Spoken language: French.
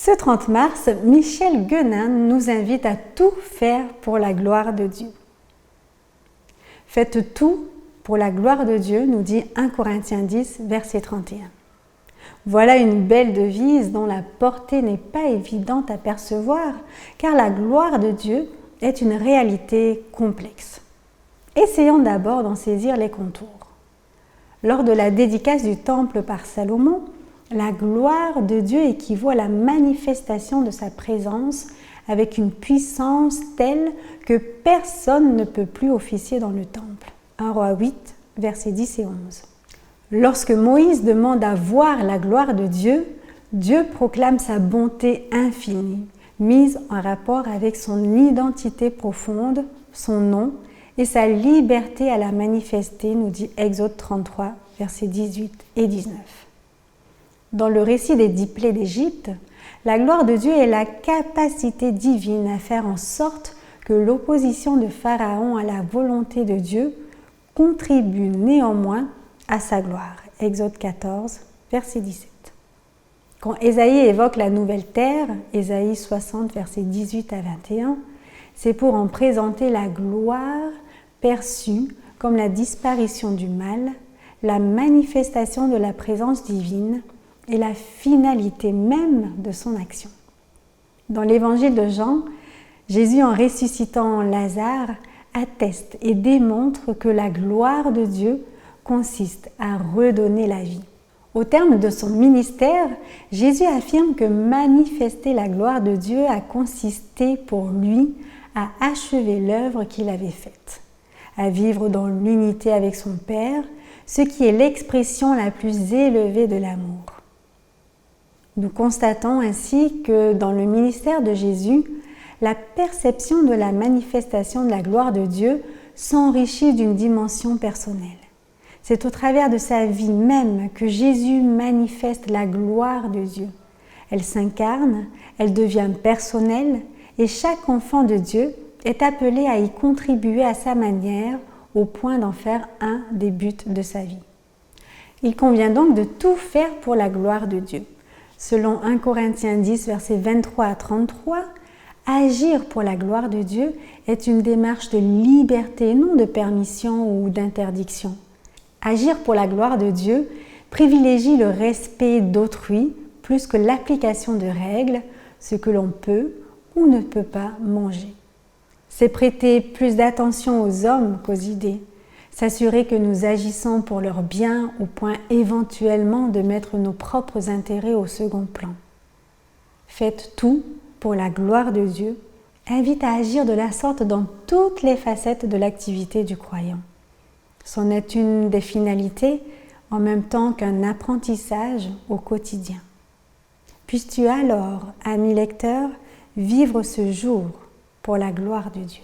Ce 30 mars, Michel Guenin nous invite à tout faire pour la gloire de Dieu. Faites tout pour la gloire de Dieu, nous dit 1 Corinthiens 10, verset 31. Voilà une belle devise dont la portée n'est pas évidente à percevoir, car la gloire de Dieu est une réalité complexe. Essayons d'abord d'en saisir les contours. Lors de la dédicace du temple par Salomon, la gloire de Dieu équivaut à la manifestation de sa présence avec une puissance telle que personne ne peut plus officier dans le temple. 1 Roi 8, versets 10 et 11. Lorsque Moïse demande à voir la gloire de Dieu, Dieu proclame sa bonté infinie, mise en rapport avec son identité profonde, son nom et sa liberté à la manifester, nous dit Exode 33, versets 18 et 19. Dans le récit des 10 plaies d'Égypte, la gloire de Dieu est la capacité divine à faire en sorte que l'opposition de Pharaon à la volonté de Dieu contribue néanmoins à sa gloire. Exode 14, verset 17. Quand Ésaïe évoque la nouvelle terre, Ésaïe 60, versets 18 à 21, c'est pour en présenter la gloire perçue comme la disparition du mal, la manifestation de la présence divine et la finalité même de son action. Dans l'évangile de Jean, Jésus, en ressuscitant Lazare, atteste et démontre que la gloire de Dieu consiste à redonner la vie. Au terme de son ministère, Jésus affirme que manifester la gloire de Dieu a consisté pour lui à achever l'œuvre qu'il avait faite, à vivre dans l'unité avec son Père, ce qui est l'expression la plus élevée de l'amour. Nous constatons ainsi que dans le ministère de Jésus, la perception de la manifestation de la gloire de Dieu s'enrichit d'une dimension personnelle. C'est au travers de sa vie même que Jésus manifeste la gloire de Dieu. Elle s'incarne, elle devient personnelle et chaque enfant de Dieu est appelé à y contribuer à sa manière au point d'en faire un des buts de sa vie. Il convient donc de tout faire pour la gloire de Dieu. Selon 1 Corinthiens 10, versets 23 à 33, agir pour la gloire de Dieu est une démarche de liberté, non de permission ou d'interdiction. Agir pour la gloire de Dieu privilégie le respect d'autrui plus que l'application de règles, ce que l'on peut ou ne peut pas manger. C'est prêter plus d'attention aux hommes qu'aux idées, s'assurer que nous agissons pour leur bien au point éventuellement de mettre nos propres intérêts au second plan. Faites tout pour la gloire de Dieu invite à agir de la sorte dans toutes les facettes de l'activité du croyant. C'en est une des finalités en même temps qu'un apprentissage au quotidien. Puisses-tu alors, ami lecteur, vivre ce jour pour la gloire de Dieu.